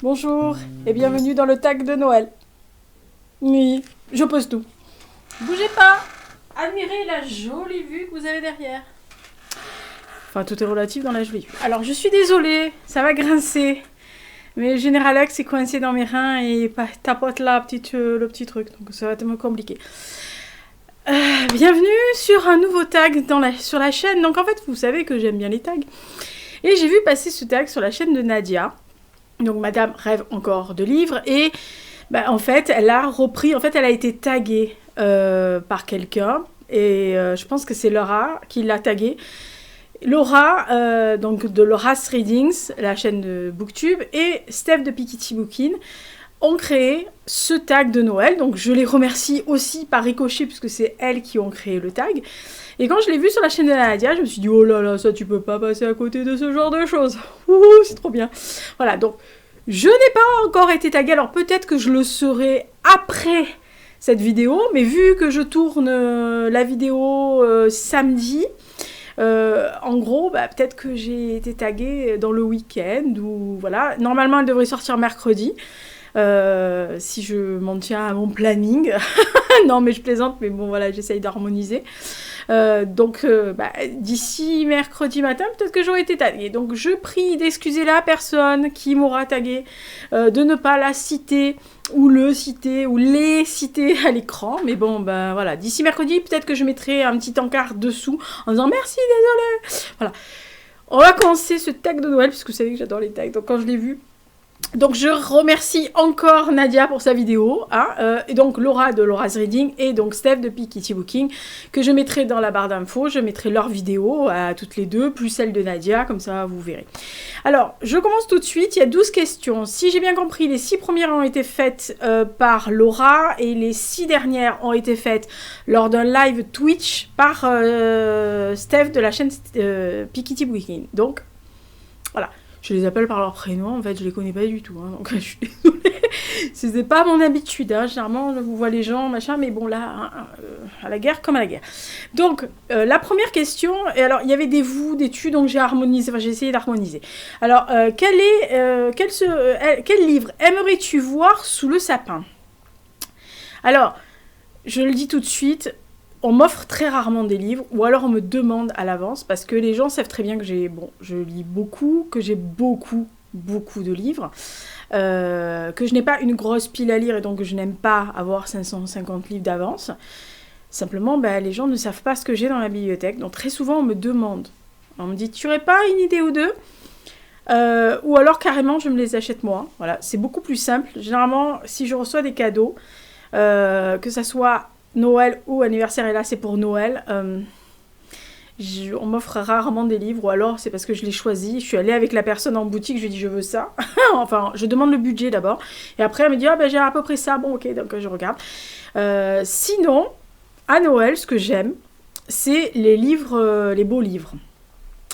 Bonjour et bienvenue dans le tag de Noël. Oui, je pose tout. Bougez pas. Admirez la jolie vue que vous avez derrière. Enfin, tout est relatif dans la jolie vue. Alors, je suis désolée, ça va grincer. Mais General X est coincé dans mes reins et tapote là le petit truc. Donc, ça va être compliqué. Bienvenue sur un nouveau tag sur la chaîne. Donc, en fait, vous savez que j'aime bien les tags. Et j'ai vu passer ce tag sur la chaîne de Nadia. Donc, Madame rêve encore de livres. Et en fait, elle a repris. En fait, elle a été taguée par quelqu'un. Et je pense que c'est Laura qui l'a taguée. Laura, donc de Laura's Readings, la chaîne de Booktube, et Steph de Piketty Booking ont créé ce tag de Noël. Donc je les remercie aussi par ricochet, puisque c'est elles qui ont créé le tag. Et quand je l'ai vu sur la chaîne de Nadia, je me suis dit, oh là là, ça tu peux pas passer à côté de ce genre de choses. Ouh, c'est trop bien. Voilà, donc je n'ai pas encore été taguée, alors peut-être que je le serai après cette vidéo, mais vu que je tourne la vidéo samedi, en gros, peut-être que j'ai été taguée dans le week-end, ou voilà. Normalement, elle devrait sortir mercredi, si je m'en tiens à mon planning. Non, mais je plaisante, mais bon, voilà, j'essaye d'harmoniser. Donc, d'ici mercredi matin, peut-être que j'aurai été taguée. Donc, je prie d'excuser la personne qui m'aura taguée, de ne pas la citer, ou le citer, ou les citer à l'écran. Mais bon, voilà. D'ici mercredi, peut-être que je mettrai un petit encart dessous, en disant merci, désolé. Voilà. On va commencer ce tag de Noël, puisque vous savez que j'adore les tags. Donc, quand je l'ai vu, donc je remercie encore Nadia pour sa vidéo, et donc Laura de Laura's Reading et donc Steph de Piketty Booking, que je mettrai dans la barre d'infos. Je mettrai leur vidéo à toutes les deux, plus celle de Nadia, comme ça vous verrez. Alors, je commence tout de suite, il y a 12 questions. Si j'ai bien compris, les 6 premières ont été faites par Laura, et les 6 dernières ont été faites lors d'un live Twitch par Steph de la chaîne Piketty Booking. Donc, voilà. Je les appelle par leur prénom, en fait, je les connais pas du tout, donc je suis désolée. C'était pas mon habitude, généralement, je vous vois les gens, machin, mais bon, là, à la guerre comme à la guerre. Donc, la première question, et alors, il y avait des vous, des tu, donc j'ai harmonisé, j'ai essayé d'harmoniser. Alors, quel livre aimerais-tu voir sous le sapin? Alors, je le dis tout de suite, on m'offre très rarement des livres, ou alors on me demande à l'avance, parce que les gens savent très bien que je lis beaucoup, que j'ai beaucoup de livres, que je n'ai pas une grosse pile à lire, et donc que je n'aime pas avoir 550 livres d'avance. Simplement, les gens ne savent pas ce que j'ai dans la bibliothèque, donc très souvent on me demande. On me dit, tu n'aurais pas une idée ou deux? Ou alors carrément je me les achète moi. Voilà, c'est beaucoup plus simple. Généralement, si je reçois des cadeaux, que ça soit Noël ou anniversaire, et là c'est pour Noël, on m'offre rarement des livres, ou alors c'est parce que je l'ai choisi, je suis allée avec la personne en boutique, je lui ai dit je veux ça, enfin je demande le budget d'abord, et après elle me dit j'ai à peu près ça, bon ok, donc je regarde. Sinon, à Noël, ce que j'aime, c'est les livres, les beaux livres.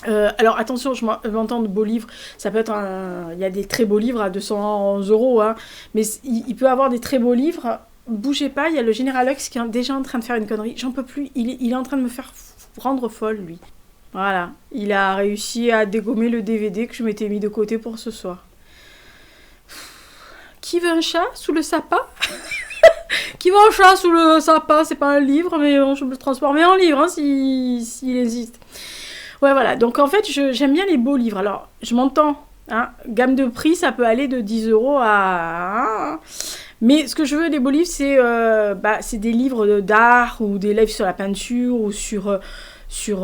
Alors attention, je m'entends de beaux livres, ça peut être il y a des très beaux livres à 200 €, mais il peut avoir des très beaux livres. Bougez pas, il y a le General X qui est déjà en train de faire une connerie. J'en peux plus, il est en train de me faire rendre folle, lui. Voilà, il a réussi à dégommer le DVD que je m'étais mis de côté pour ce soir. Qui veut un chat sous le sapin? Qui veut un chat sous le sapin? C'est pas un livre, mais je peux le transformer en livre, s'il existe. Ouais, voilà, donc en fait, j'aime bien les beaux livres. Alors, je m'entends, gamme de prix, ça peut aller de 10 € à... Mais ce que je veux des beaux livres, c'est des livres d'art, ou des livres sur la peinture, ou sur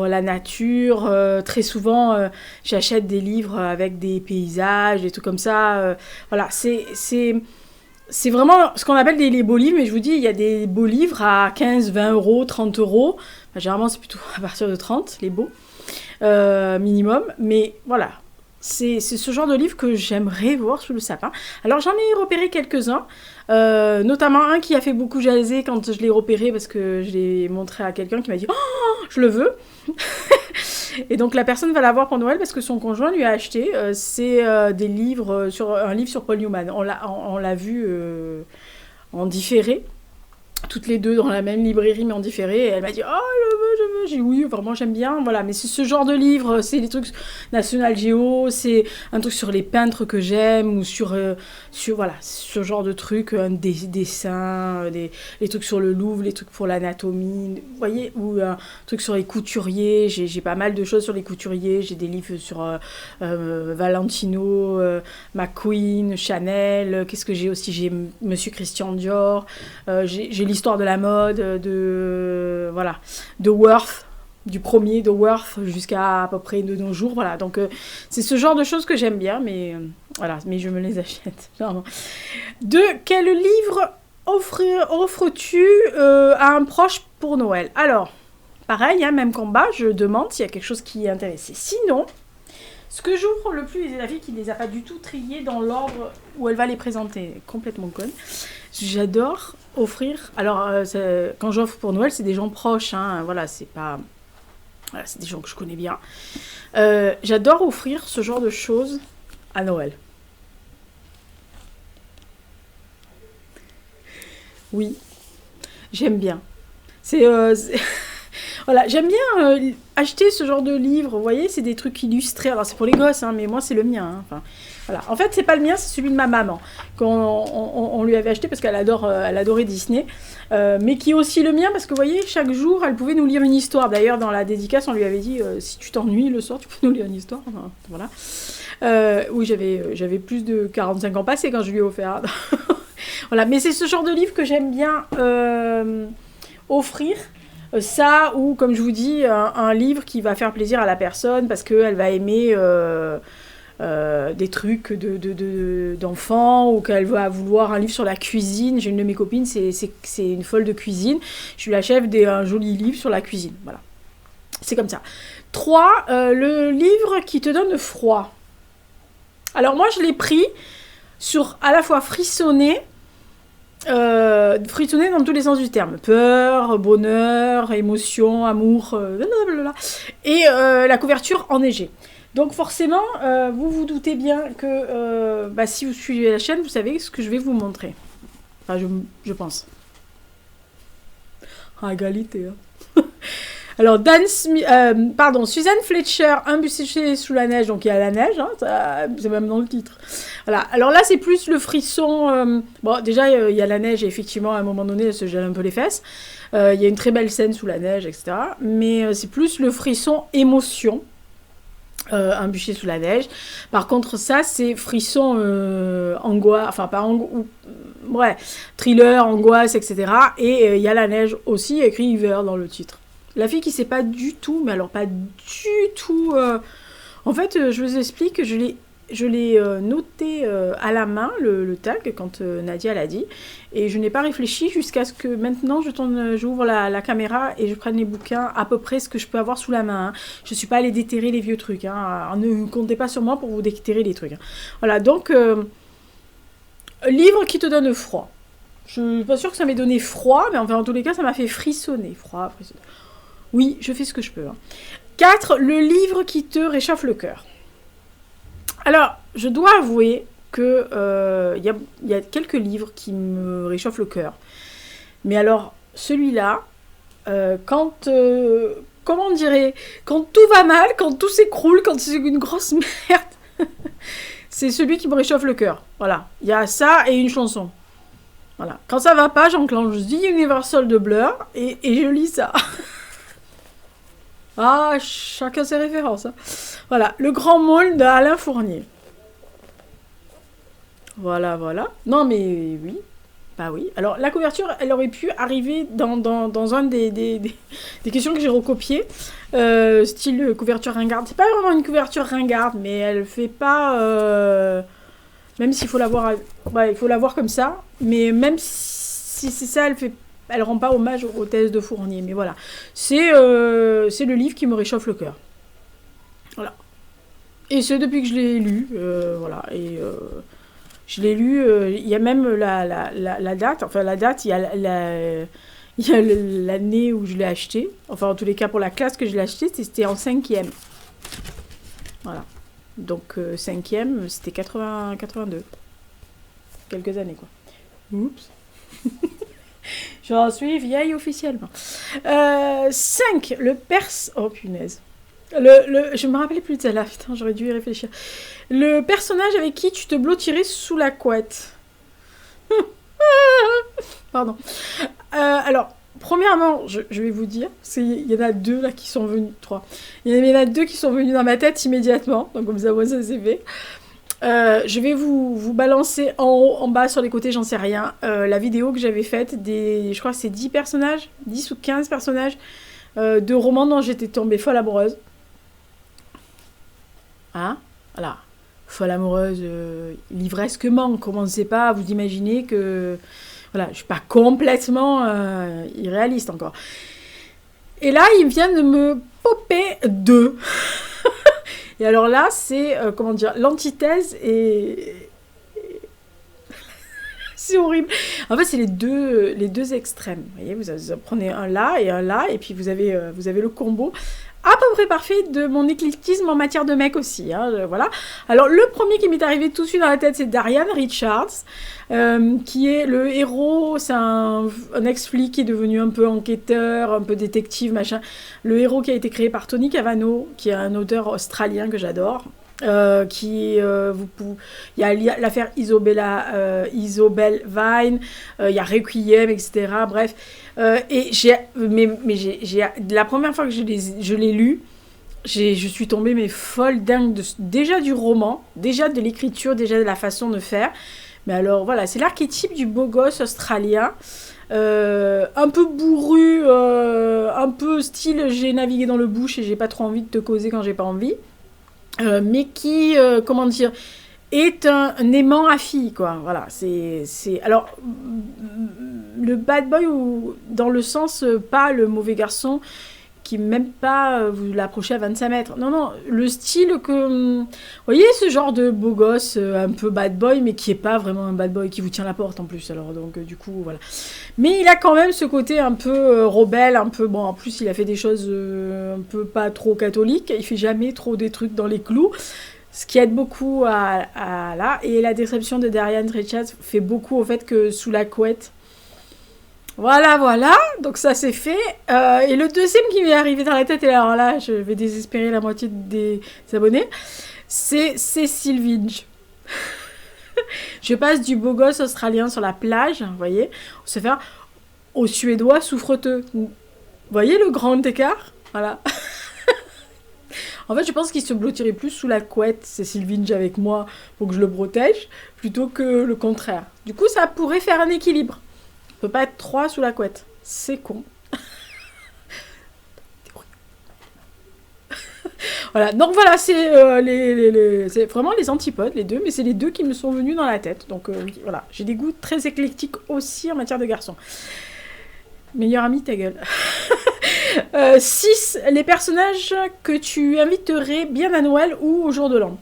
la nature. Très souvent, j'achète des livres avec des paysages, des trucs comme ça. Voilà, c'est vraiment ce qu'on appelle les beaux livres, mais je vous dis, il y a des beaux livres à 15, 20 €, 30 €. Généralement, c'est plutôt à partir de 30, les beaux, minimum. Mais voilà. C'est ce genre de livre que j'aimerais voir sous le sapin. Alors j'en ai repéré quelques-uns, notamment un qui a fait beaucoup jaser quand je l'ai repéré, parce que je l'ai montré à quelqu'un qui m'a dit « Oh, je le veux !» Et donc la personne va l'avoir pour Noël parce que son conjoint lui a acheté. C'est un livre sur Paul Newman. On l'a vu en différé, toutes les deux dans la même librairie mais en différé. Et elle m'a dit « Oh, je le veux !» J'ai oui, vraiment j'aime bien, voilà. Mais c'est ce genre de livre, c'est les trucs National Geo, c'est un truc sur les peintres que j'aime ou sur voilà, ce genre de trucs, des dessins, les trucs sur le Louvre, les trucs pour l'anatomie, vous voyez, ou un truc sur les couturiers. J'ai pas mal de choses sur les couturiers. J'ai des livres sur Valentino, McQueen, Chanel. Qu'est-ce que j'ai aussi? J'ai Monsieur Christian Dior. J'ai l'histoire de la mode, voilà, de Worth, du premier de Worth jusqu'à à peu près de nos jours, voilà. Donc c'est ce genre de choses que j'aime bien, mais voilà, mais je me les achète. Genre. Quel livre offres-tu à un proche pour Noël? Alors, pareil, hein, même combat, je demande s'il y a quelque chose qui est intéressé. Sinon, ce que j'ouvre le plus, et la fille qui ne les a pas du tout triés dans l'ordre où elle va les présenter, complètement conne. J'adore offrir. Alors, quand j'offre pour Noël, c'est des gens proches, hein, voilà, c'est pas. Voilà, c'est des gens que je connais bien. J'adore offrir ce genre de choses à Noël. Oui, j'aime bien. Voilà, j'aime bien acheter ce genre de livres, vous voyez, c'est des trucs illustrés. Alors c'est pour les gosses, hein, mais moi c'est le mien. Hein. Enfin, voilà. En fait, c'est pas le mien, c'est celui de ma maman qu'on lui avait acheté parce qu'elle adorait Disney, mais qui est aussi le mien parce que vous voyez, chaque jour, elle pouvait nous lire une histoire. D'ailleurs, dans la dédicace, on lui avait dit si tu t'ennuies le soir, tu peux nous lire une histoire. Enfin, voilà. Oui, j'avais plus de 45 ans passés quand je lui ai offert. Voilà, mais c'est ce genre de livre que j'aime bien offrir. Ça, ou comme je vous dis, un livre qui va faire plaisir à la personne parce qu'elle va aimer des trucs d'enfants ou qu'elle va vouloir un livre sur la cuisine. J'ai une de mes copines, c'est une folle de cuisine. Je lui achète un joli livre sur la cuisine. Voilà. C'est comme ça. 3. Le livre qui te donne froid. Alors moi, je l'ai pris sur à la fois frissonner dans tous les sens du terme. Peur, bonheur, émotion, amour, blablabla. Et la couverture enneigée. Donc forcément, vous vous doutez bien que si vous suivez la chaîne, vous savez ce que je vais vous montrer. Enfin, je pense. À égalité. Hein. Alors, Suzanne Fletcher, Un bûcher sous la neige, donc il y a la neige, hein, c'est même dans le titre. Voilà. Alors là, c'est plus le frisson. Bon, déjà, il y a la neige, et effectivement, à un moment donné, elle se gèle un peu les fesses. Il y a une très belle scène sous la neige, etc. Mais c'est plus le frisson émotion. Un bûcher sous la neige. Par contre, ça, c'est frisson angoisse, enfin, pas angoisse, ouais, thriller, angoisse, etc. Et il y a la neige aussi, écrit hiver dans le titre. La fille qui sait pas du tout, mais alors pas du tout. En fait, je vous explique, je l'ai noté à la main, le tag, quand Nadia l'a dit. Et je n'ai pas réfléchi jusqu'à ce que maintenant j'ouvre la caméra et je prenne les bouquins, à peu près ce que je peux avoir sous la main. Hein. Je ne suis pas allée déterrer les vieux trucs. Hein. Ne comptez pas sur moi pour vous déterrer les trucs. Hein. Voilà, donc, livre qui te donne froid. Je ne suis pas sûre que ça m'ait donné froid, mais enfin, en tous les cas, ça m'a fait frissonner. Frissonner. Oui, je fais ce que je peux. Hein. 4. Le livre qui te réchauffe le cœur. Alors, je dois avouer que y a quelques livres qui me réchauffent le cœur. Mais alors, celui-là, comment on dirait, quand tout va mal, quand tout s'écroule, quand c'est une grosse merde, c'est celui qui me réchauffe le cœur. Voilà, il y a ça et une chanson. Voilà, quand ça va pas, j'enclenche The Universal de Blur et je lis ça. Ah, chacun ses références. Hein. Voilà, Le Grand Môle d'Alain Fournier. Voilà. Non, mais oui. Bah oui. Alors, la couverture, elle aurait pu arriver dans un des questions que j'ai recopiées. Style couverture ringarde. C'est pas vraiment une couverture ringarde, mais elle fait pas... même s'il faut la voir... il faut la voir comme ça. Mais même si c'est ça, elle rend pas hommage aux thèses de Fournier, mais voilà. C'est le livre qui me réchauffe le cœur. Voilà. Et c'est depuis que je l'ai lu, voilà. Et je l'ai lu, il y a même la date, enfin la date, il y a l'année où je l'ai acheté. Enfin, en tous les cas, pour la classe que je l'ai acheté, c'était en 5e. Voilà. Donc, 5e, c'était 82. Quelques années, quoi. Oups. J'en suis vieille officiellement. 5. Oh punaise. Je me rappelais plus de celle-là, putain, j'aurais dû y réfléchir. Le personnage avec qui tu te blottirais sous la couette. Pardon. Alors, premièrement, je vais vous dire, il y en a 2 là qui sont venus, 3. Il y en a 2 qui sont venus dans ma tête immédiatement, donc comme ça, moi, ça s'est fait. Je vais vous balancer en haut, en bas, sur les côtés, j'en sais rien. La vidéo que j'avais faite, je crois que c'est 10 personnages, 10 ou 15 personnages de romans dont j'étais tombée folle amoureuse. Hein? Voilà. Folle amoureuse, livresquement. Commencez pas à vous imaginer que... Voilà, je suis pas complètement irréaliste encore. Et là, il vient de me popper 2. Et alors là, c'est, comment dire, l'antithèse et... C'est horrible. En fait, c'est les deux extrêmes. Vous voyez, vous prenez un là, et puis vous avez le combo à peu près parfait de mon éclectisme en matière de mec aussi. Hein, voilà. Alors, le premier qui m'est arrivé tout de suite dans la tête, c'est Darian Richards, qui est le héros. C'est un ex-flic qui est devenu un peu enquêteur, un peu détective, machin. Le héros qui a été créé par Tony Cavanaugh, qui est un auteur australien que j'adore. Il y a l'affaire Isobel Vine, il y a Requiem, etc. Bref, et la première fois que je l'ai lu, je suis tombée mais folle dingue déjà du roman, déjà de l'écriture, déjà de la façon de faire. Mais alors voilà, c'est l'archétype du beau gosse australien. Un peu bourru, un peu style j'ai navigué dans le bush et j'ai pas trop envie de te causer quand j'ai pas envie. Mais qui, comment dire, est un aimant à fille, quoi. Voilà, alors, le bad boy, ou dans le sens, pas le mauvais garçon, qui même pas vous l'approchez à 25 mètres. Non, le style que... Vous voyez, ce genre de beau gosse, un peu bad boy, mais qui est pas vraiment un bad boy, qui vous tient la porte en plus, alors, donc, du coup, voilà. Mais il a quand même ce côté un peu rebelle, un peu... Bon, en plus, il a fait des choses un peu pas trop catholiques, il fait jamais trop des trucs dans les clous, ce qui aide beaucoup à là. Et la description de Darian Richards fait beaucoup au fait que sous la couette... Voilà, donc ça c'est fait. Et le deuxième qui m'est arrivé dans la tête, et alors là, je vais désespérer la moitié des abonnés, c'est Cecil Vinge. Je passe du beau gosse australien sur la plage, vous voyez, on se fait au suédois souffreteux. Vous voyez le grand écart? Voilà. En fait, je pense qu'il se blottirait plus sous la couette, Cecil Vinge avec moi, pour que je le protège, plutôt que le contraire. Du coup, ça pourrait faire un équilibre. On peut pas être 3 sous la couette. C'est con. Voilà, donc voilà, c'est c'est vraiment les antipodes, les deux, mais c'est les 2 qui me sont venus dans la tête. Donc voilà, j'ai des goûts très éclectiques aussi en matière de garçons. Meilleur ami, ta gueule. 6. Les personnages que tu inviterais bien à Noël ou au jour de l'an.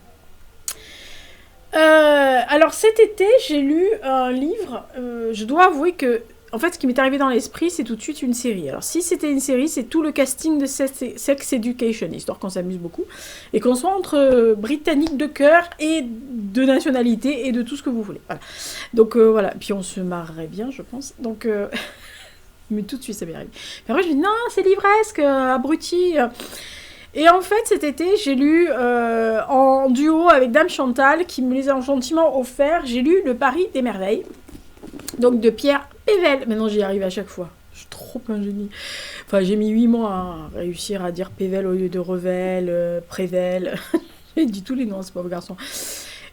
Alors cet été, j'ai lu un livre. Je dois avouer que, en fait, ce qui m'est arrivé dans l'esprit, c'est tout de suite une série. Alors si c'était une série, c'est tout le casting de Sex Education, histoire qu'on s'amuse beaucoup et qu'on soit entre britanniques de cœur et de nationalité et de tout ce que vous voulez. Voilà. Donc voilà. Puis on se marrerait bien, je pense. Donc mais tout de suite ça m'est arrivé. Mais après je me dis non, c'est livresque, abruti. Et en fait, cet été, j'ai lu en duo avec Dame Chantal, qui me les a gentiment offerts, j'ai lu Le Paris des Merveilles, donc de Pierre Pével. Maintenant, j'y arrive à chaque fois. Je suis trop un génie. Enfin, j'ai mis 8 mois à réussir à dire Pével au lieu de Revel, Prével. J'ai dit tous les noms, ce pauvre garçon.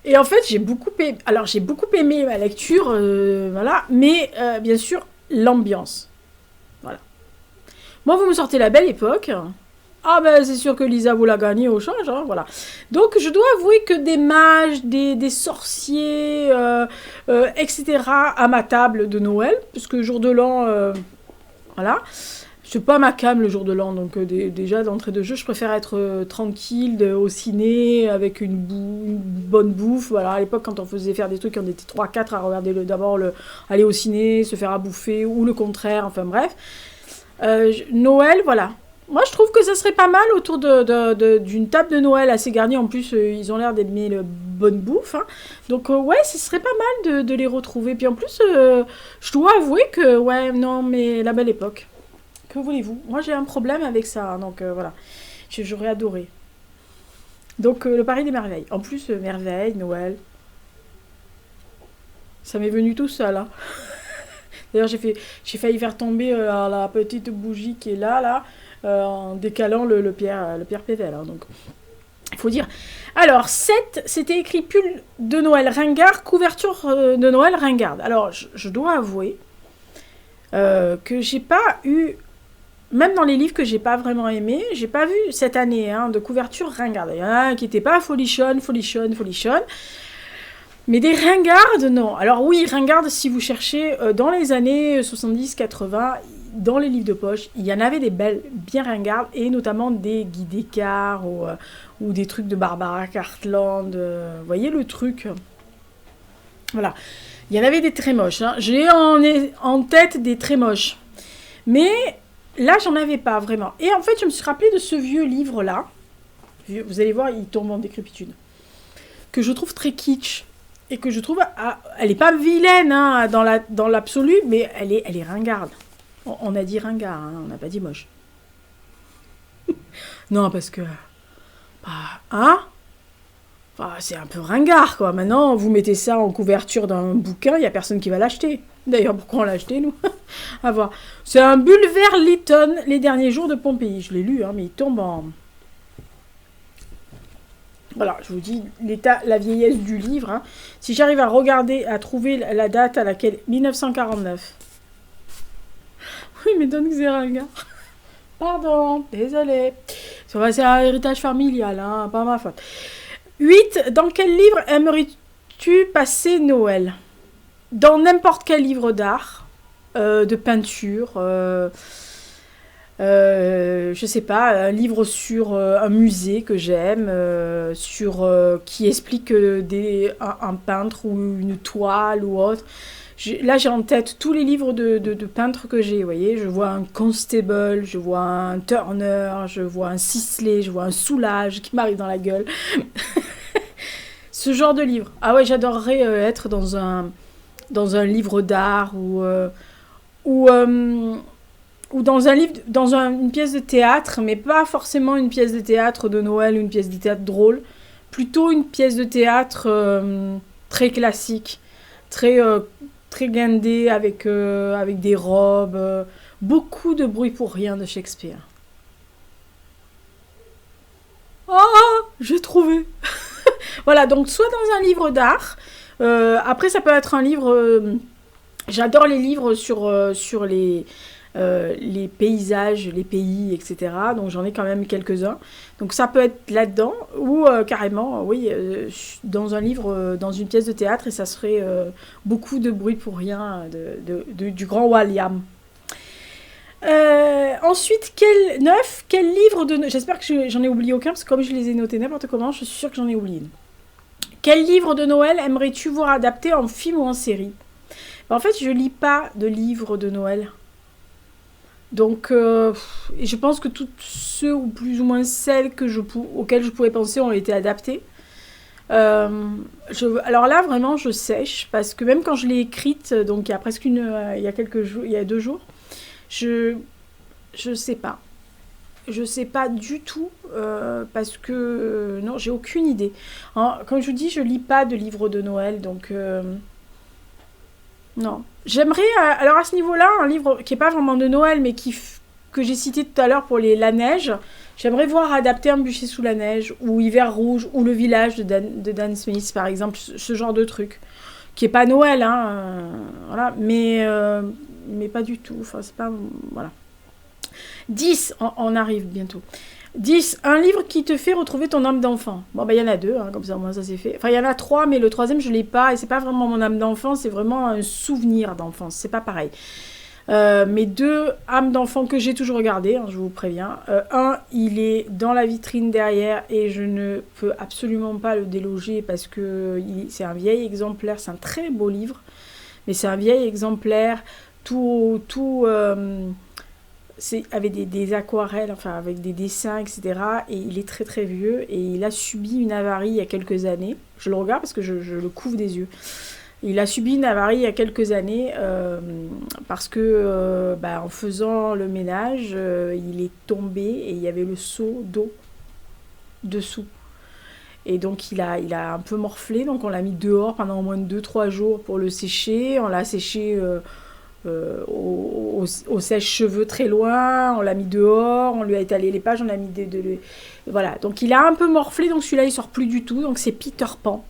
Et en fait, j'ai beaucoup aimé ma lecture, voilà, mais bien sûr, l'ambiance. Voilà. Moi, vous me sortez La Belle Époque. Ah ben c'est sûr que Lisa vous l'a gagné au change, hein, voilà. Donc je dois avouer que des mages, des sorciers, etc. à ma table de Noël, puisque jour de l'an, voilà. C'est pas ma came le jour de l'an, donc déjà d'entrée de jeu, je préfère être tranquille au ciné, avec une bonne bouffe. Voilà, à l'époque quand on faisait faire des trucs, on était 3-4 à regarder aller au ciné, se faire à bouffer, ou le contraire, enfin bref. Noël, voilà. Moi, je trouve que ça serait pas mal autour d'une table de Noël assez garnie. En plus, ils ont l'air d'aimer le bonne bouffe. Hein. Donc, ouais, ce serait pas mal de les retrouver. Puis en plus, je dois avouer que, ouais, non, mais la belle époque. Que voulez-vous? Moi, j'ai un problème avec ça. Hein, donc, voilà. J'aurais adoré. Donc, le Paris des Merveilles. En plus, merveille, Noël. Ça m'est venu tout seul. Hein. D'ailleurs, j'ai failli faire tomber la petite bougie qui est là, en décalant le Pierre Pével. Hein, donc, il faut dire. Alors, 7, c'était écrit pull de Noël ringard, couverture de Noël ringarde. Alors, je dois avouer que j'ai pas eu, même dans les livres que j'ai pas vraiment aimés, j'ai pas vu cette année hein, de couverture ringarde. Il y en a un qui était pas folichonne. Mais des ringardes, non. Alors oui, ringardes, si vous cherchez, dans les années 70-80, dans les livres de poche, il y en avait des belles, bien ringardes, et notamment des Guy Descartes ou des trucs de Barbara Cartland. Vous voyez le truc? Voilà. Il y en avait des très moches. Hein. J'ai en tête des très moches. Mais là, j'en avais pas vraiment. Et en fait, je me suis rappelé de ce vieux livre-là. Vous allez voir, il tombe en décrépitude. Que je trouve très kitsch. Et que je trouve, elle est pas vilaine hein, dans l'absolu, mais elle est ringarde. On a dit ringard, hein, on n'a pas dit moche. Non, parce que... Hein c'est un peu ringard, quoi. Maintenant, vous mettez ça en couverture d'un bouquin, il n'y a personne qui va l'acheter. D'ailleurs, pourquoi on l'a acheté, nous? À voir. C'est un Bulwer Lytton, Les derniers jours de Pompéi. Je l'ai lu, hein, mais il tombe en... Voilà, je vous dis la vieillesse du livre. Hein. Si j'arrive à regarder, à trouver la date à laquelle... 1949. Oui, mais donne que c'est ringard. Pardon, désolé. C'est un héritage familial, hein, pas ma faute. 8. Dans quel livre aimerais-tu passer Noël? Dans n'importe quel livre d'art, de peinture... je sais pas, un livre sur un musée que j'aime, qui explique un peintre ou une toile ou autre. Là, j'ai en tête tous les livres de peintres que j'ai, vous voyez. Je vois un Constable, je vois un Turner, je vois un Sisley, je vois un Soulage qui m'arrive dans la gueule. Ce genre de livre. Ah ouais, j'adorerais être dans un livre d'art ou dans un livre, une pièce de théâtre, mais pas forcément une pièce de théâtre de Noël ou une pièce de théâtre drôle, plutôt une pièce de théâtre très classique, très guindée avec des robes, beaucoup de bruit pour rien de Shakespeare. Oh, j'ai trouvé. Voilà, donc soit dans un livre d'art, après ça peut être un livre... j'adore les livres sur les paysages, les pays, etc. Donc j'en ai quand même quelques-uns. Donc ça peut être là-dedans ou carrément, oui, dans un livre, dans une pièce de théâtre et ça serait beaucoup de bruit pour rien du grand William. Ensuite, quel livre de... J'espère que j'en ai oublié aucun parce que comme je les ai notés n'importe comment, je suis sûre que j'en ai oublié. Quel livre de Noël aimerais-tu voir adapté en film ou en série? En fait, je lis pas de livres de Noël. Donc, je pense que tous ceux, ou plus ou moins celles auxquelles je pouvais penser ont été adaptés. Alors là, vraiment, je sèche, parce que même quand je l'ai écrite, donc il y a quelques jours, il y a 2 jours, je sais pas. Je sais pas du tout, parce que, non, j'ai aucune idée. Hein, comme je vous dis, je lis pas de livres de Noël, donc... non. J'aimerais, alors à ce niveau-là, un livre qui n'est pas vraiment de Noël, mais que j'ai cité tout à l'heure pour la neige, j'aimerais voir adapter Un bûcher sous la neige, ou Hiver rouge, ou Le village de Dan Smith, par exemple, ce genre de truc. Qui n'est pas Noël, hein, voilà, mais pas du tout, enfin, c'est pas... Voilà. 10, on arrive bientôt. 10. Un livre qui te fait retrouver ton âme d'enfant. Bon, ben, il y en a 2, hein, comme ça, moi, ça c'est fait. Enfin, il y en a 3, mais le 3e, je ne l'ai pas. Et c'est pas vraiment mon âme d'enfant, c'est vraiment un souvenir d'enfance. C'est pas pareil. Mes 2 âmes d'enfant que j'ai toujours regardées, hein, je vous préviens. Un, il est dans la vitrine derrière et je ne peux absolument pas le déloger parce que c'est un vieil exemplaire. C'est un très beau livre, mais c'est un vieil exemplaire, tout c'est avec des aquarelles, enfin avec des dessins, etc. Et il est très très vieux et il a subi une avarie il y a quelques années. Je le regarde parce que je le couvre des yeux. Il a subi une avarie il y a quelques années parce que en faisant le ménage, il est tombé et il y avait le seau d'eau dessous. Et donc il a un peu morflé, donc on l'a mis dehors pendant au moins 2-3 jours pour le sécher. On l'a séché au sèche-cheveux très loin, on l'a mis dehors, on lui a étalé les pages, on a mis voilà, donc il a un peu morflé, donc celui-là il sort plus du tout, donc c'est Peter Pan.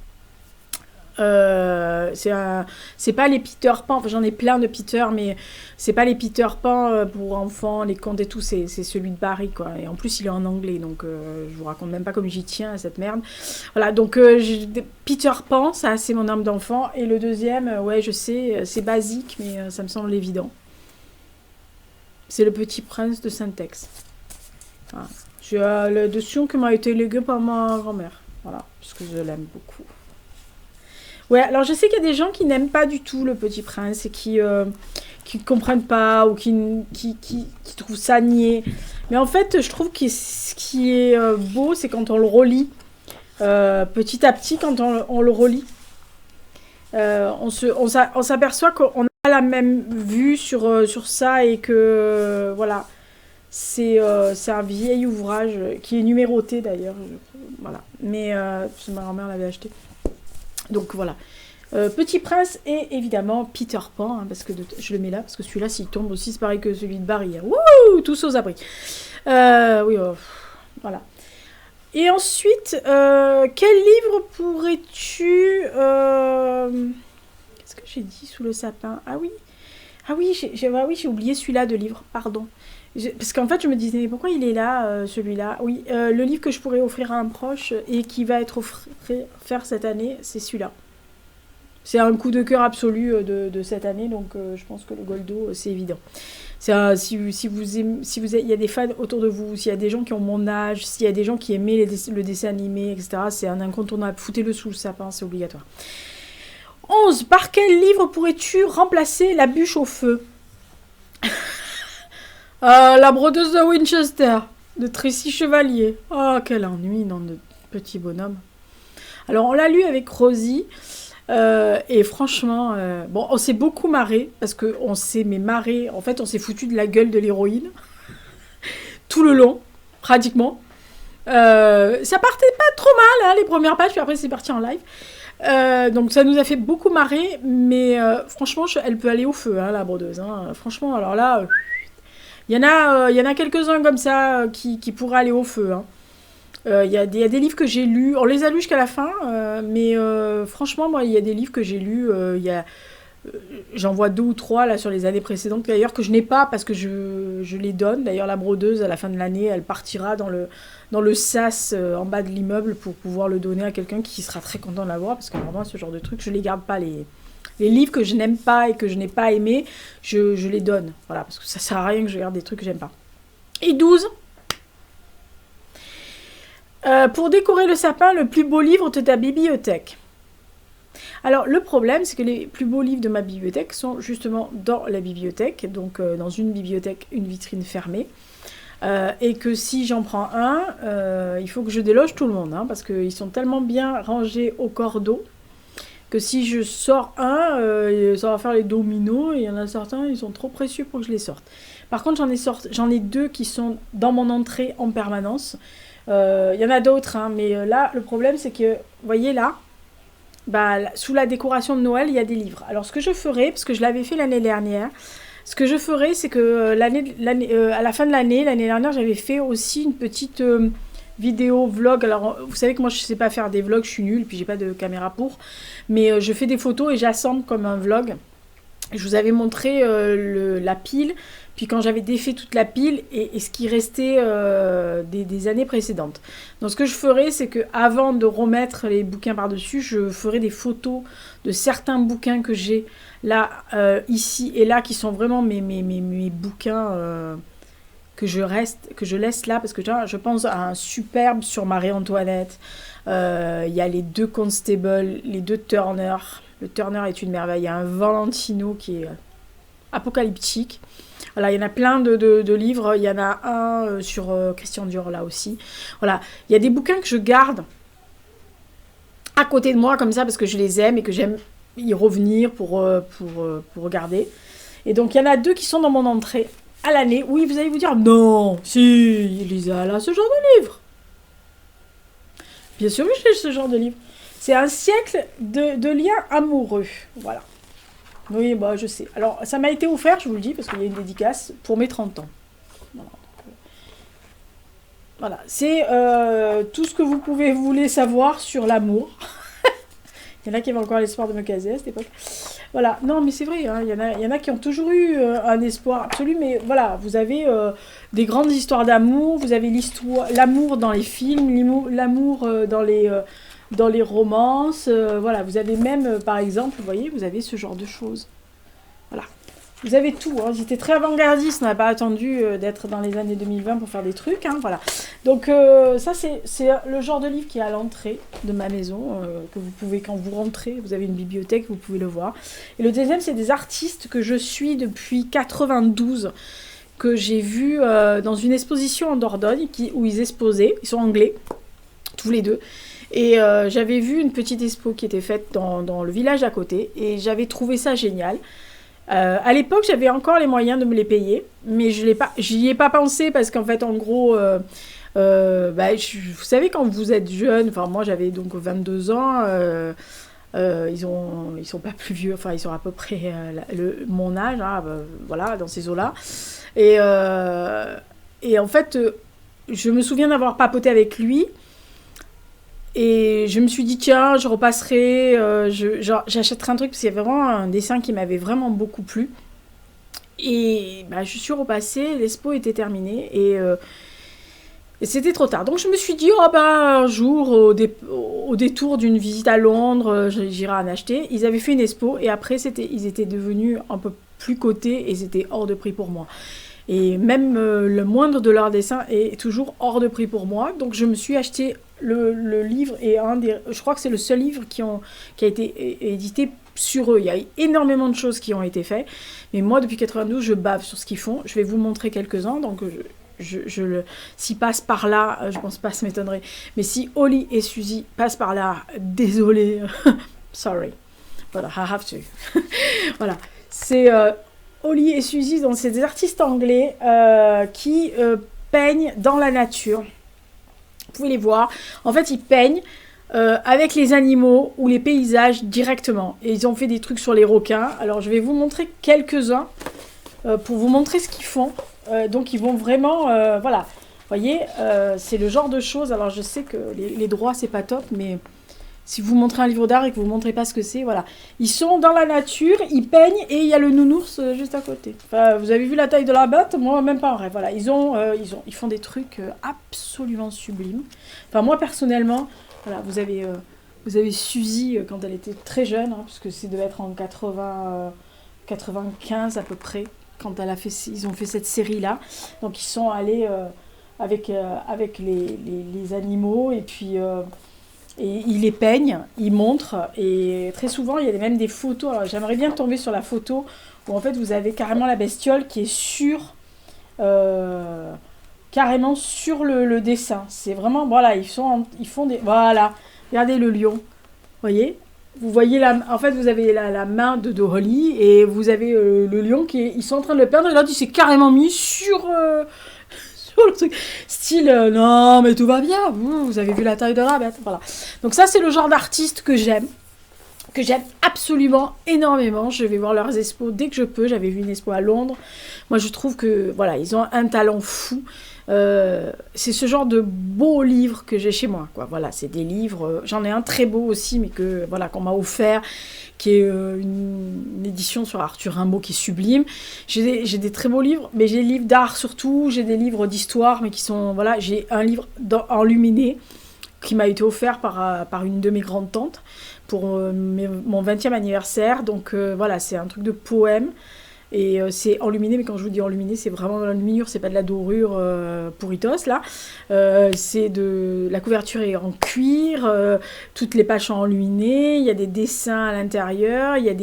C'est pas les Peter Pan, enfin j'en ai plein de Peter, mais c'est pas les Peter Pan pour enfants, les contes et tout, c'est celui de Barry quoi. Et en plus il est en anglais, donc je vous raconte même pas comme j'y tiens à cette merde. Voilà, donc Peter Pan, ça c'est mon âme d'enfant. Et le deuxième, ouais je sais, c'est basique, mais ça me semble évident. C'est Le Petit Prince de Saint-Ex. Voilà. J'ai l'édition qui m'a été léguée par ma grand-mère. Voilà, parce que je l'aime beaucoup. Ouais, alors je sais qu'il y a des gens qui n'aiment pas du tout Le Petit Prince et qui comprennent pas ou qui trouvent ça niais. Mais en fait, je trouve que ce qui est beau, c'est quand on le relit. Petit à petit, quand on le relit, on s'aperçoit qu'on a la même vue sur ça et que voilà, c'est un vieil ouvrage qui est numéroté d'ailleurs. Voilà, mais ma grand-mère l'avait acheté. Donc voilà. Petit Prince et évidemment Peter Pan, hein, parce que je le mets là, parce que celui-là, s'il tombe aussi, c'est pareil que celui de Barry. Hein. Wouh, tous aux abris. Oui, voilà. Et ensuite, quel livre pourrais-tu... Qu'est-ce que j'ai dit sous le sapin? Ah oui, j'ai oublié celui-là de livre, pardon. Parce qu'en fait, je me disais, mais pourquoi il est là, celui-là? Oui, le livre que je pourrais offrir à un proche et qui va être offert cette année, c'est celui-là. C'est un coup de cœur absolu de cette année, donc je pense que le Goldo, c'est évident. Si vous aimez, il y a des fans autour de vous, s'il y a des gens qui ont mon âge, s'il y a des gens qui aimaient le dessin animé, etc., c'est un incontournable. Foutez-le sous le sapin, c'est obligatoire. 11. Par quel livre pourrais-tu remplacer La Bûche au feu? La brodeuse de Winchester, de Tracy Chevalier. Oh, quel ennui dans notre petit bonhomme. Alors, on l'a lu avec Rosie. Et franchement, bon, on s'est beaucoup marré parce qu'on s'est marré. En fait, on s'est foutu de la gueule de l'héroïne tout le long, pratiquement. Ça partait pas trop mal, hein, les premières pages, puis après c'est parti en live. Donc ça nous a fait beaucoup marrer, mais franchement, elle peut aller au feu, hein, la brodeuse. Hein. Franchement, alors là, il y en a quelques-uns comme ça qui pourraient aller au feu. Hein. Il y a des livres que j'ai lus, on les a lus jusqu'à la fin, mais franchement, moi, il y a des livres que j'ai lus, j'en vois 2 ou 3 là, sur les années précédentes, d'ailleurs, que je n'ai pas parce que je les donne. D'ailleurs, la brodeuse, à la fin de l'année, elle partira dans le sas en bas de l'immeuble pour pouvoir le donner à quelqu'un qui sera très content de l'avoir, parce que moi, ce genre de trucs, je ne les garde pas. Les livres que je n'aime pas et que je n'ai pas aimés, je les donne, voilà, parce que ça sert à rien que je garde des trucs que j'aime pas. Et 12. Pour décorer le sapin, le plus beau livre de ta bibliothèque. Alors, le problème, c'est que les plus beaux livres de ma bibliothèque sont justement dans la bibliothèque, donc dans une bibliothèque, une vitrine fermée. Et que si j'en prends un, il faut que je déloge tout le monde, hein, parce qu'ils sont tellement bien rangés au cordeau que si je sors un, ça va faire les dominos, et il y en a certains, ils sont trop précieux pour que je les sorte. Par contre, j'en ai 2 qui sont dans mon entrée en permanence. Il y en a d'autres, hein, mais là, le problème, c'est que, vous voyez là, sous la décoration de Noël, il y a des livres. Alors, ce que je ferai, parce que je l'avais fait l'année dernière, ce que je ferai, c'est que à la fin de l'année dernière, j'avais fait aussi une petite vidéo vlog. Alors, vous savez que moi, je ne sais pas faire des vlogs, je suis nulle, puis j'ai pas de caméra pour, mais je fais des photos et j'assemble comme un vlog. Je vous avais montré la pile, puis quand j'avais défait toute la pile et ce qui restait des années précédentes. Donc ce que je ferai, c'est qu'avant de remettre les bouquins par-dessus, je ferai des photos de certains bouquins que j'ai là, ici et là, qui sont vraiment mes bouquins que je laisse là, parce que je pense à un superbe sur Marie-Antoinette. Il y a les 2 Constable, les 2 Turner. Le Turner est une merveille. Il y a un Valentino qui est apocalyptique. Voilà, il y en a plein de livres. Il y en a un sur Christian Dior là aussi. Voilà, il y a des bouquins que je garde à côté de moi comme ça parce que je les aime et que j'aime y revenir pour regarder. Et donc il y en a 2 qui sont dans mon entrée à l'année. Oui, vous allez vous dire, non, si, Lisa, elle a ce genre de livre. Bien sûr que j'ai ce genre de livre. C'est un siècle de liens amoureux. Voilà. Oui, bah je sais. Alors, ça m'a été offert, je vous le dis, parce qu'il y a une dédicace pour mes 30 ans. Voilà. C'est tout ce que vous voulez savoir sur l'amour. Il y en a qui avaient encore l'espoir de me caser à cette époque. Voilà. Non, mais c'est vrai, hein, il y en a qui ont toujours eu un espoir absolu, mais voilà, vous avez des grandes histoires d'amour, vous avez l'amour dans les films, l'amour dans les romances, voilà, vous avez même, par exemple, vous voyez, vous avez ce genre de choses. Voilà. Vous avez tout, hein. J'étais très avant-gardiste, on n'a pas attendu d'être dans les années 2020 pour faire des trucs, hein, voilà. Donc ça, c'est le genre de livre qui est à l'entrée de ma maison, que vous pouvez, quand vous rentrez, vous avez une bibliothèque, vous pouvez le voir. Et le deuxième, c'est des artistes que je suis depuis 92, que j'ai vus dans une exposition en Dordogne, où ils exposaient, ils sont anglais, tous les deux. Et j'avais vu une petite expo qui était faite dans le village à côté, et j'avais trouvé ça génial. À l'époque, j'avais encore les moyens de me les payer, mais j'y ai pas pensé parce qu'en fait, en gros, vous savez, quand vous êtes jeune, enfin moi j'avais donc 22 ans, ils sont pas plus vieux, enfin ils sont à peu près mon âge, hein, voilà, dans ces eaux-là. Et en fait, je me souviens d'avoir papoté avec lui. Et je me suis dit, tiens, je repasserai, j'achèterai un truc, parce qu'il y avait vraiment un dessin qui m'avait vraiment beaucoup plu. Et je suis repassée, l'expo était terminée, et c'était trop tard. Donc je me suis dit, un jour, au détour d'une visite à Londres, j'irai en acheter. Ils avaient fait une expo, et après, ils étaient devenus un peu plus cotés, et c'était hors de prix pour moi. Et même le moindre de leurs dessins est toujours hors de prix pour moi. Donc je me suis acheté le livre, et je crois que c'est le seul livre qui a été édité sur eux. Il y a énormément de choses qui ont été faites. Mais moi, depuis 92, je bave sur ce qu'ils font. Je vais vous montrer quelques-uns. Donc s'ils passent par là, je pense pas, ça m'étonnerait. Mais si Holly et Suzy passent par là, désolé. Sorry. Voilà, I have to. Voilà. C'est... Holly et Suzy, donc c'est des artistes anglais qui peignent dans la nature. Vous pouvez les voir. En fait, ils peignent avec les animaux ou les paysages directement. Et ils ont fait des trucs sur les requins. Alors, je vais vous montrer quelques-uns pour vous montrer ce qu'ils font. Donc, ils vont vraiment... voilà. Vous voyez, c'est le genre de choses... Alors, je sais que les droits, c'est pas top, mais... Si vous montrez un livre d'art et que vous ne montrez pas ce que c'est, voilà. Ils sont dans la nature, ils peignent, et il y a le nounours juste à côté. Enfin, vous avez vu la taille de la bête? Moi, même pas en rêve. Voilà, ils font des trucs absolument sublimes. Enfin, moi, personnellement, voilà, vous avez Suzy quand elle était très jeune, hein, parce que ça devait être en 95 à peu près, quand ils ont fait cette série-là. Donc, ils sont allés avec les animaux, et puis... Et ils les peignent, ils montrent, et très souvent il y a même des photos. Alors, j'aimerais bien tomber sur la photo où en fait vous avez carrément la bestiole qui est carrément sur le dessin. C'est vraiment, voilà, ils font des, voilà, regardez le lion, voyez, vous voyez en fait vous avez la main de Holly, et vous avez le lion ils sont en train de le peindre, et là il s'est carrément mis sur le truc. Style, non, mais tout va bien. Vous avez vu la taille de la bête. Voilà. Donc ça, c'est le genre d'artiste que j'aime absolument énormément. Je vais voir leurs expos dès que je peux. J'avais vu une expo à Londres. Moi, je trouve que, voilà, ils ont un talent fou. C'est ce genre de beaux livres que j'ai chez moi, quoi. Voilà, c'est des livres... j'en ai un très beau aussi, mais qu'on m'a offert, qui est une édition sur Arthur Rimbaud qui est sublime. J'ai des très beaux livres, mais j'ai des livres d'art surtout, j'ai des livres d'histoire, mais qui sont... Voilà, j'ai un livre enluminé qui m'a été offert par une de mes grandes tantes pour mon 20e anniversaire. Donc voilà, c'est un truc de poème. Et c'est enluminé, mais quand je vous dis enluminé, c'est vraiment l'enluminure, c'est pas de la dorure pourritos là. La couverture est en cuir, toutes les pages sont enluminées, il y a des dessins à l'intérieur, il y a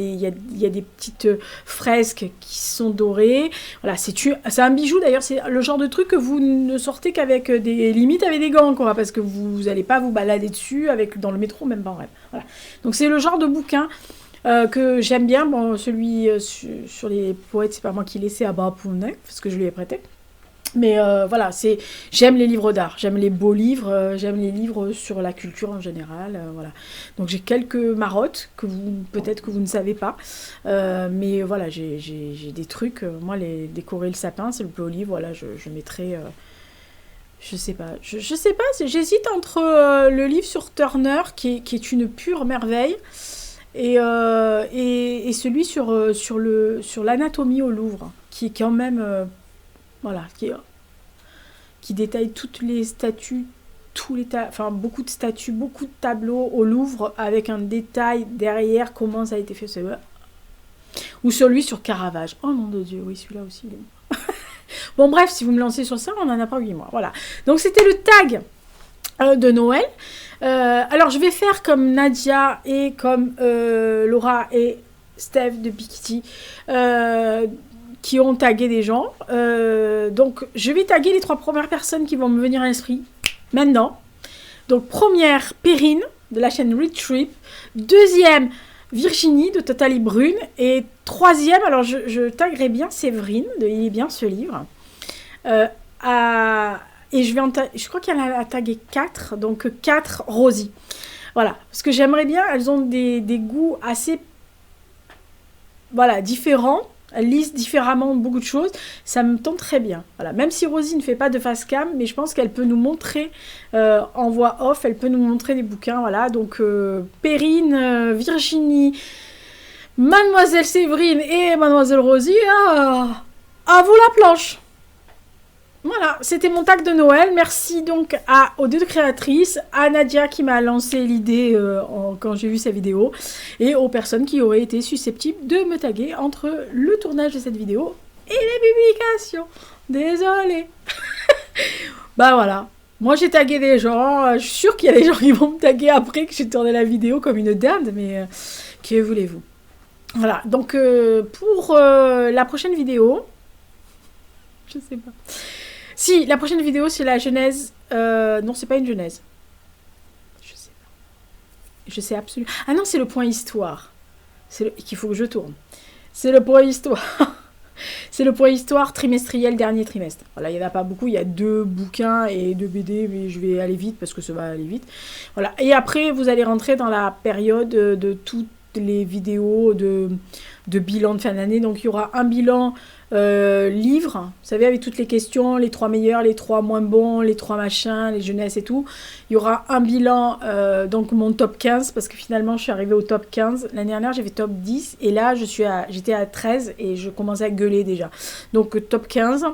des petites fresques qui sont dorées. Voilà, c'est un bijou d'ailleurs, c'est le genre de truc que vous ne sortez qu'avec des limites avec des gants, quoi, parce que vous n'allez pas vous balader dessus dans le métro, même pas en rêve. Voilà. Donc c'est le genre de bouquin que j'aime bien. Bon, celui sur les poètes, c'est pas moi qui l'ai, c'est à Bapounais, parce que je lui ai prêté. Mais voilà, j'aime les livres d'art, j'aime les beaux livres, j'aime les livres sur la culture en général, voilà. Donc j'ai quelques marottes que peut-être que vous ne savez pas, mais voilà, j'ai des trucs. Moi, décorer le sapin, c'est le plus beau livre. Voilà, je mettrai. Je sais pas, j'hésite entre le livre sur Turner qui est une pure merveille. Et celui sur l'anatomie au Louvre, qui est quand même, voilà, qui détaille toutes les statues, beaucoup de statues, beaucoup de tableaux au Louvre, avec un détail derrière, comment ça a été fait. Ou celui sur Caravage. Oh nom de Dieu, oui, celui-là aussi, il est bon. Bon, bref, si vous me lancez sur ça, on n'en a pas 8 mois. Voilà. Donc, c'était le tag de Noël. Alors je vais faire comme Nadia et comme Laura et Steph de Pikiti qui ont tagué des gens. Donc je vais taguer les 3 premières personnes qui vont me venir à l'esprit maintenant. Donc première, Perrine de la chaîne Retrip. Deuxième, Virginie de Totally Brune. Et troisième, alors je taguerai bien Séverine de Il est bien ce livre. Et je crois qu'elle a tagué 4, donc 4 Rosie. Voilà, parce que j'aimerais bien, elles ont des goûts assez différents. Elles lisent différemment beaucoup de choses. Ça me tente très bien. Voilà. Même si Rosie ne fait pas de face cam, mais je pense qu'elle peut nous montrer en voix off, elle peut nous montrer des bouquins. Voilà, donc Perrine, Virginie, Mademoiselle Séverine et Mademoiselle Rosie, à vous la planche. Voilà, c'était mon tag de Noël. Merci donc aux 2 créatrices, à Nadia qui m'a lancé l'idée quand j'ai vu sa vidéo, et aux personnes qui auraient été susceptibles de me taguer entre le tournage de cette vidéo et les publications. Désolée. Bah voilà, moi j'ai tagué des gens, je suis sûre qu'il y a des gens qui vont me taguer après que j'ai tourné la vidéo comme une dinde, mais que voulez-vous. Voilà, donc pour la prochaine vidéo, je sais pas. Si, la prochaine vidéo, c'est la genèse. Non, c'est pas une genèse. Je sais pas. Je sais absolument. Ah non, c'est le point histoire. Qu'il faut que je tourne. C'est le point histoire. C'est le point histoire trimestriel, dernier trimestre. Voilà, il n'y en a pas beaucoup. Il y a 2 bouquins et 2 BD, mais je vais aller vite parce que ça va aller vite. Voilà. Et après, vous allez rentrer dans la période de toutes les vidéos de bilan de fin d'année. Donc, il y aura un bilan livre, vous savez, avec toutes les questions, les 3 meilleurs, les 3 moins bons, les 3 machins, les jeunesses et tout. Il y aura un bilan, donc mon top 15, parce que finalement, je suis arrivée au top 15. L'année dernière, j'avais top 10, et là, j'étais à 13, et je commençais à gueuler déjà. Donc, top 15.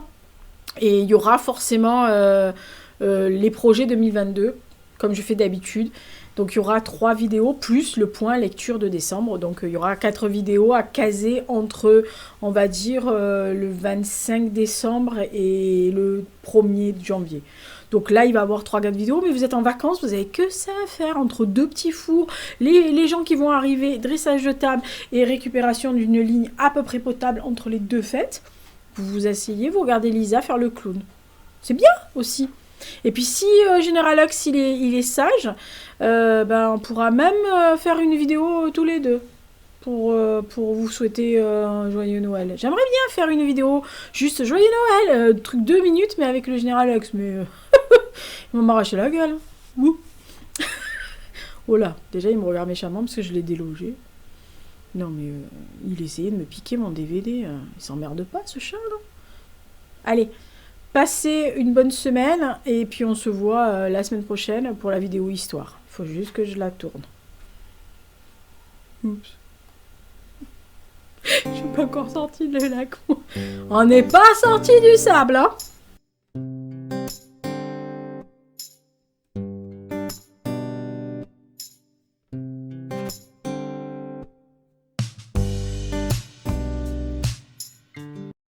Et il y aura forcément les projets 2022, comme je fais d'habitude. Donc il y aura 3 vidéos plus le point lecture de décembre. Donc il y aura 4 vidéos à caser entre, on va dire, le 25 décembre et le 1er janvier. Donc là, il va y avoir 3-4 vidéos, mais vous êtes en vacances, vous n'avez que ça à faire entre 2 petits fours. Les gens qui vont arriver, dressage de table et récupération d'une ligne à peu près potable entre les 2 fêtes. Vous vous asseyez, vous regardez Lisa faire le clown. C'est bien aussi. Et puis si General Hux il est sage, on pourra même faire une vidéo tous les 2 pour vous souhaiter un joyeux Noël. J'aimerais bien faire une vidéo juste joyeux Noël, truc 2 minutes mais avec le General Hux, mais ils vont m'arracher la gueule. Ouh. Oh là, déjà il me regarde méchamment parce que je l'ai délogé. Non mais il essayait de me piquer mon DVD, il s'emmerde pas ce chat non. Allez. Passez une bonne semaine et puis on se voit la semaine prochaine pour la vidéo histoire. Il faut juste que je la tourne. Oups. Je suis pas encore sortie de lac. On n'est pas sorti du sable, hein.